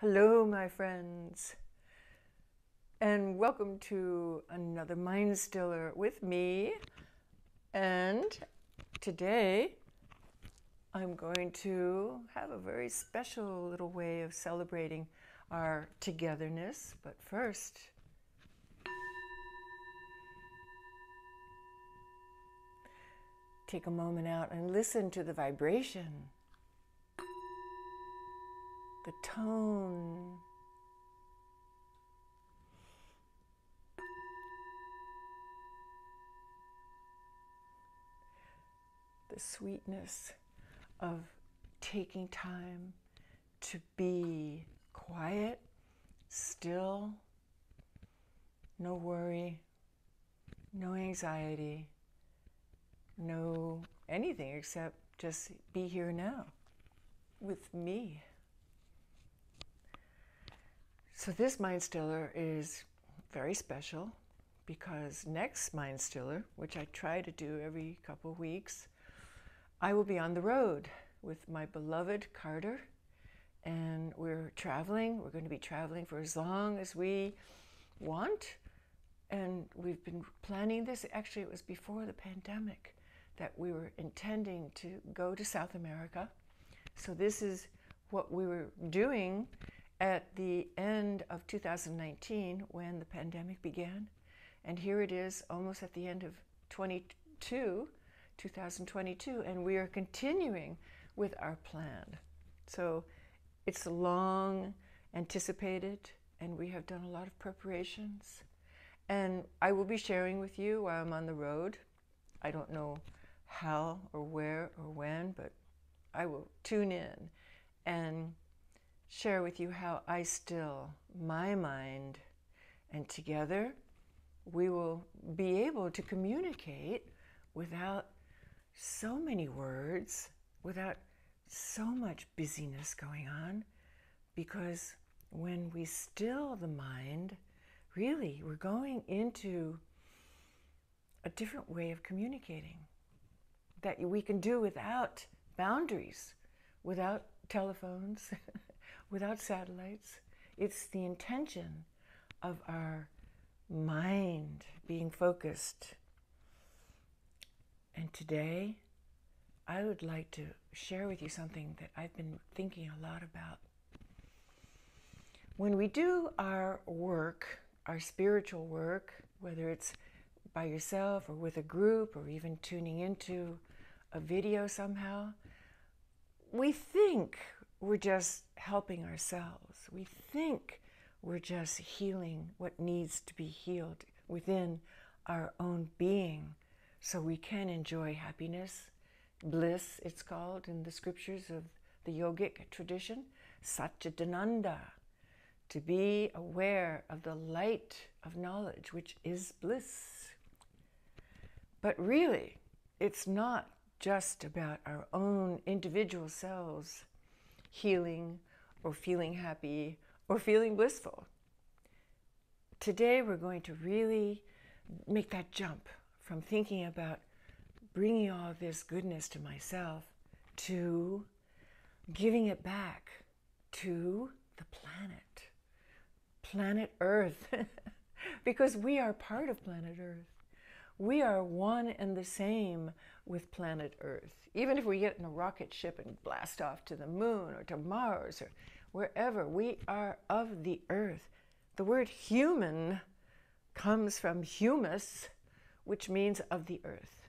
Hello, my friends, and welcome to another Mind Stiller with me. And today I'm going to have a very special little way of celebrating our togetherness. But first, take a moment out and listen to the vibration, the tone, the sweetness of taking time to be quiet, still, no worry, no anxiety, no anything except just be here now with me. So this Mind Stiller is very special because next Mind Stiller, which I try to do every couple of weeks, I will be on the road with my beloved Carter, and we're traveling. We're going to be traveling for as long as we want, and we've been planning this. Actually, it was before the pandemic that we were intending to go to South America. So this is what we were doing at the end of 2019 when the pandemic began. And here it is almost at the end of 2022, and we are continuing with our plan. So it's long anticipated, and we have done a lot of preparations. And I will be sharing with you while I'm on the road. I don't know how or where or when, but I will tune in and share with you how I still my mind, and together we will be able to communicate without so many words, without so much busyness going on, because when we still the mind, really we're going into a different way of communicating that we can do without boundaries, without telephones, without satellites. It's the intention of our mind being focused. And today, I would like to share with you something that I've been thinking a lot about. When we do our work, our spiritual work, whether it's by yourself or with a group or even tuning into a video somehow, we think we're just helping ourselves. We think we're just healing what needs to be healed within our own being so we can enjoy happiness, bliss, it's called in the scriptures of the yogic tradition, Satchitananda, to be aware of the light of knowledge, which is bliss. But really, it's not just about our own individual selves healing or feeling happy or feeling blissful. Today we're going to really make that jump from thinking about bringing all of this goodness to myself to giving it back to the planet Earth, because we are part of planet Earth. We are one and the same with planet Earth. Even if we get in a rocket ship and blast off to the moon or to Mars or wherever, we are of the Earth. The word human comes from humus, which means of the Earth.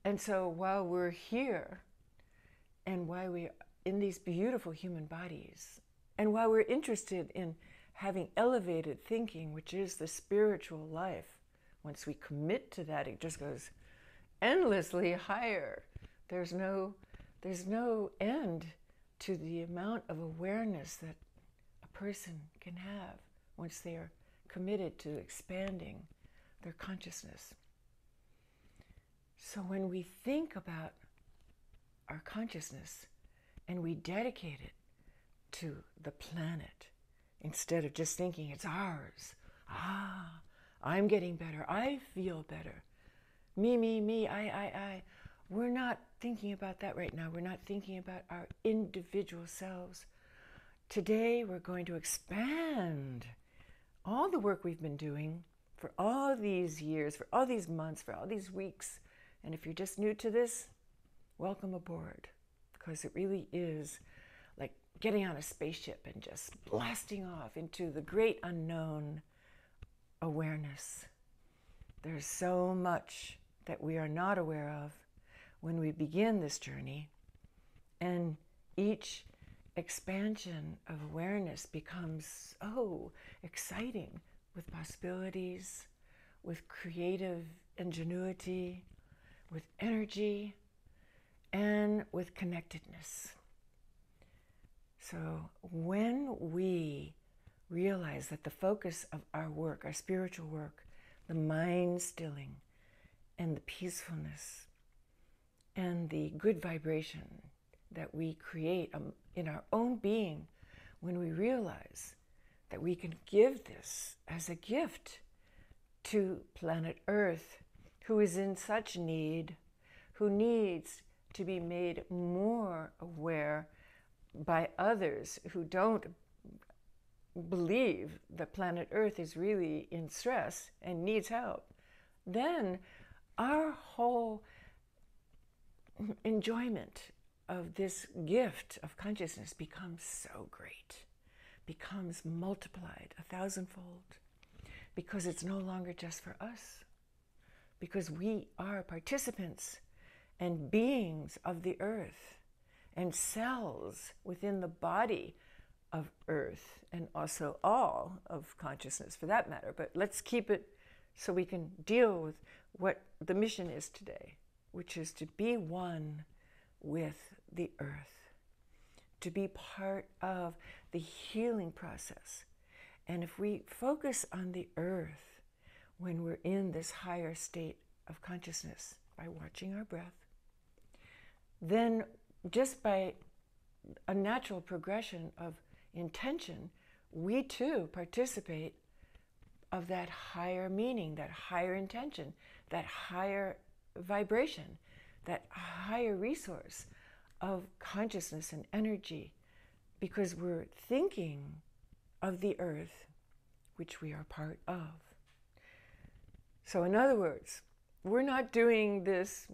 And so while we're here, and while we're in these beautiful human bodies, and while we're interested in having elevated thinking, which is the spiritual life, once we commit to that, it just goes endlessly higher. There's no end to the amount of awareness that a person can have once they are committed to expanding their consciousness. So when we think about our consciousness and we dedicate it to the planet, instead of just thinking it's ours, I'm getting better, I feel better, me, I. We're not thinking about that right now. We're not thinking about our individual selves. Today we're going to expand all the work we've been doing for all these years, for all these months, for all these weeks. And if you're just new to this, welcome aboard, because it really is like getting on a spaceship and just blasting off into the great unknown awareness. There's so much that we are not aware of when we begin this journey, and each expansion of awareness becomes so exciting, with possibilities, with creative ingenuity, with energy, and with connectedness. So when we realize that the focus of our work, our spiritual work, the mind stilling and the peacefulness and the good vibration that we create in our own being, when we realize that we can give this as a gift to planet Earth, who is in such need, who needs to be made more aware by others who don't believe that planet Earth is really in stress and needs help, then our whole enjoyment of this gift of consciousness becomes so great, becomes multiplied 1,000-fold, because it's no longer just for us, because we are participants and beings of the earth and cells within the body of earth, and also all of consciousness for that matter. But let's keep it so we can deal with what the mission is today, which is to be one with the earth, to be part of the healing process. And if we focus on the earth when we're in this higher state of consciousness by watching our breath, then just by a natural progression of intention, we too participate of that higher meaning, that higher intention, that higher vibration, that higher resource of consciousness and energy, because we're thinking of the earth, which we are part of. So in other words, we're not doing this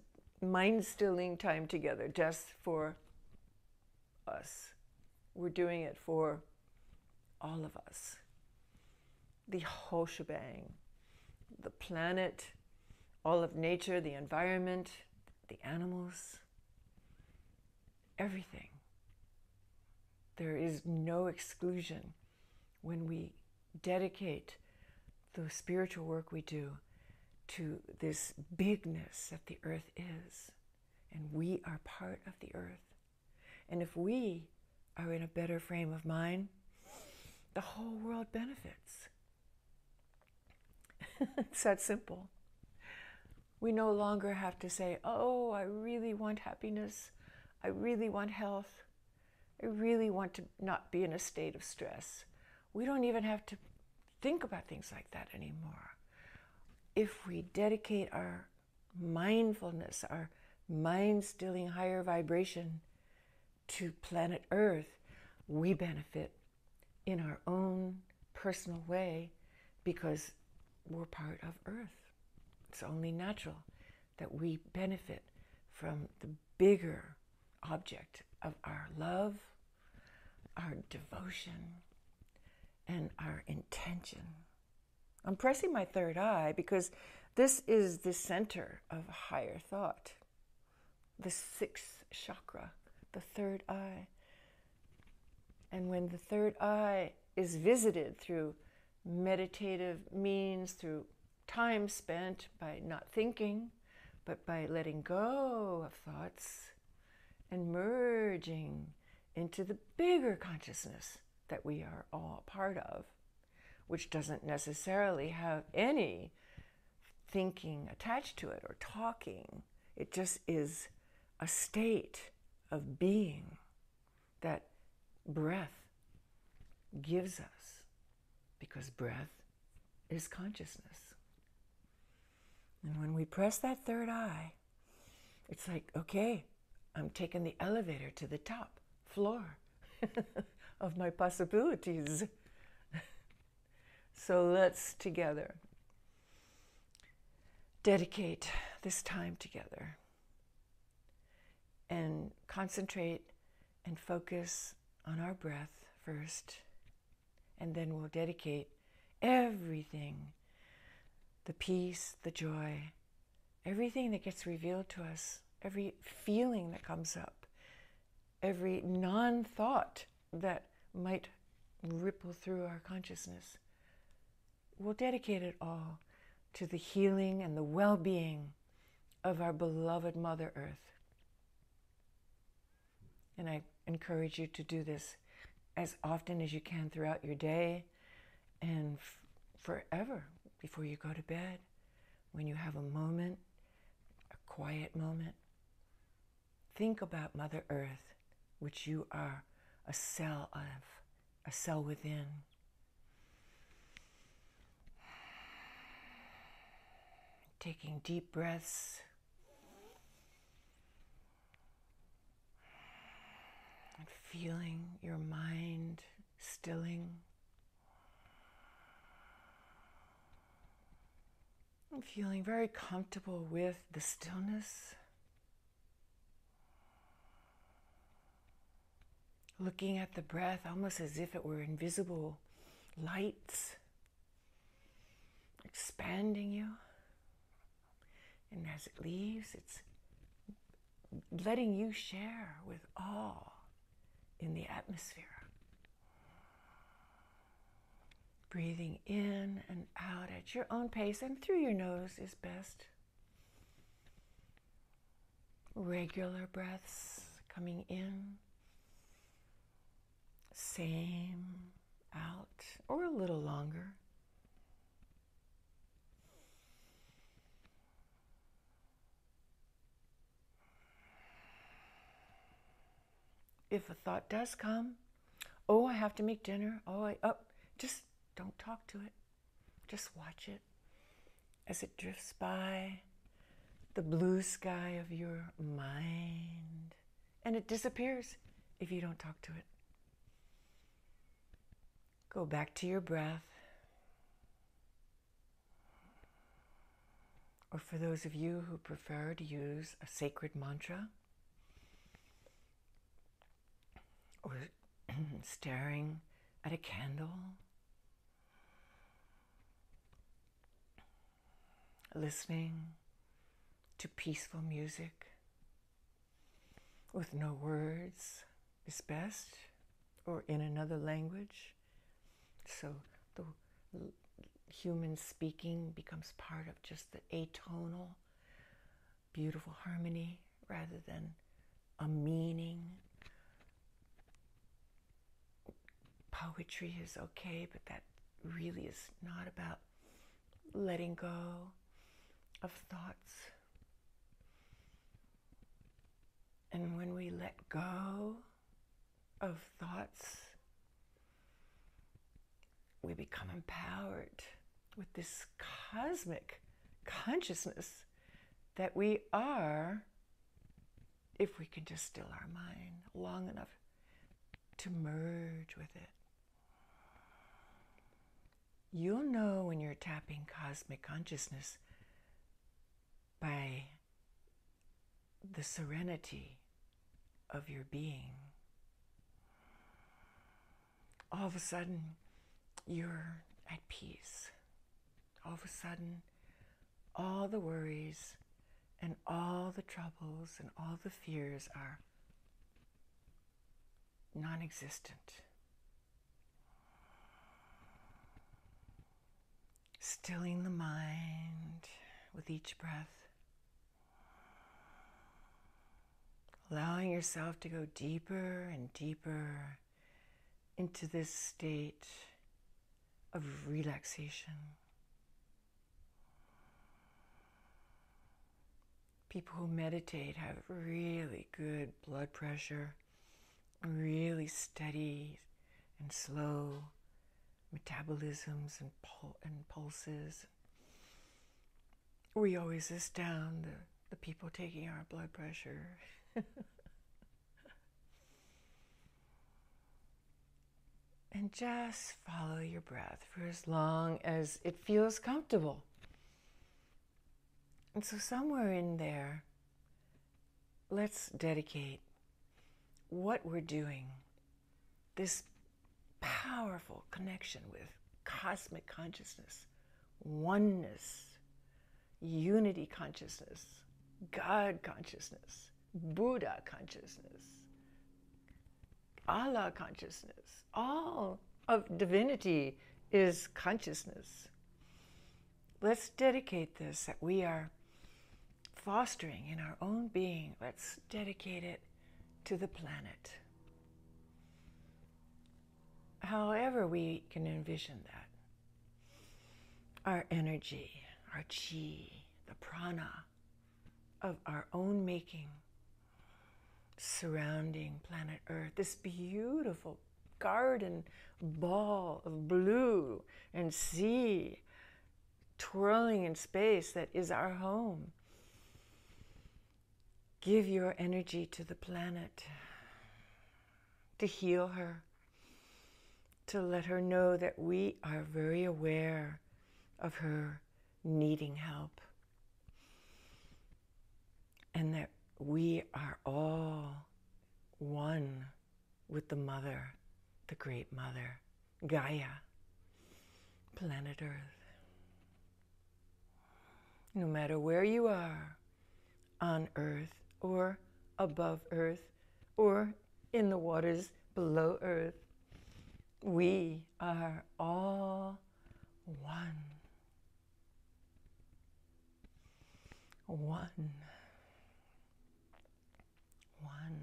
mind-stilling time together just for us. We're doing it for all of us. The whole shebang. The planet, all of nature, the environment, the animals, everything. There is no exclusion when we dedicate the spiritual work we do to this bigness that the earth is. And we are part of the earth. And if we are in a better frame of mind, the whole world benefits. It's that simple. We no longer have to say, oh, I really want happiness. I really want health. I really want to not be in a state of stress. We don't even have to think about things like that anymore. If we dedicate our mindfulness, our mind-stilling higher vibration to planet Earth, we benefit in our own personal way, because we're part of Earth. It's only natural that we benefit from the bigger object of our love, our devotion, and our intention. I'm pressing my third eye because this is the center of higher thought, the sixth chakra, the third eye. And when the third eye is visited through meditative means, through time spent by not thinking, but by letting go of thoughts and merging into the bigger consciousness that we are all part of, which doesn't necessarily have any thinking attached to it or talking. It just is a state of being that breath gives us, because breath is consciousness. And when we press that third eye, it's like, okay, I'm taking the elevator to the top floor. of my possibilities. So let's together dedicate this time together and concentrate and focus on our breath first, and then we'll dedicate everything, the peace, the joy, everything that gets revealed to us, every feeling that comes up, every non-thought that might ripple through our consciousness. We'll dedicate it all to the healing and the well-being of our beloved Mother Earth. And I encourage you to do this as often as you can throughout your day and forever before you go to bed, when you have a moment, a quiet moment. Think about Mother Earth, which you are a cell of, a cell within. Taking deep breaths and feeling your mind stilling. And feeling very comfortable with the stillness. Looking at the breath almost as if it were invisible lights expanding you. And as it leaves, it's letting you share with all in the atmosphere. Breathing in and out at your own pace, and through your nose is best. Regular breaths coming in, same out, or a little longer. If a thought does come, oh, I have to make dinner, just don't talk to it. Just watch it as it drifts by the blue sky of your mind, and it disappears if you don't talk to it. Go back to your breath. Or for those of you who prefer to use a sacred mantra, or staring at a candle, listening to peaceful music with no words is best, or in another language. So the human speaking becomes part of just the atonal, beautiful harmony rather than a meaning. Poetry is okay, but that really is not about letting go of thoughts. And when we let go of thoughts, we become empowered with this cosmic consciousness that we are, if we can just still our mind long enough to merge with it. You'll know when you're tapping cosmic consciousness by the serenity of your being. All of a sudden, you're at peace. All of a sudden, all the worries and all the troubles and all the fears are non-existent. Stilling the mind with each breath. Allowing yourself to go deeper and deeper into this state of relaxation. People who meditate have really good blood pressure, really steady and slow metabolisms and pulses. We always astound the people taking our blood pressure. And just follow your breath for as long as it feels comfortable. And so somewhere in there, let's dedicate what we're doing, this powerful connection with cosmic consciousness, oneness, unity consciousness, God consciousness, Buddha consciousness, Allah consciousness. All of divinity is consciousness. Let's dedicate this that we are fostering in our own being. Let's dedicate it to the planet. However we can envision that. Our energy, our chi, the prana of our own making, surrounding planet Earth, this beautiful garden ball of blue and sea twirling in space that is our home. Give your energy to the planet, to heal her, to let her know that we are very aware of her needing help, and that we are all one with the Mother, the Great Mother, Gaia, planet Earth. No matter where you are, on Earth or above Earth or in the waters below Earth, we are all one. One. One.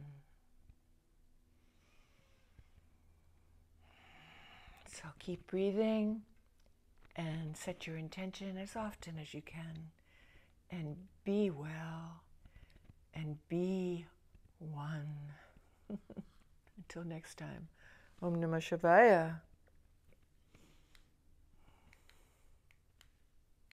So keep breathing and set your intention as often as you can, and be well and be one. Until next time, Om Namah Shivaya.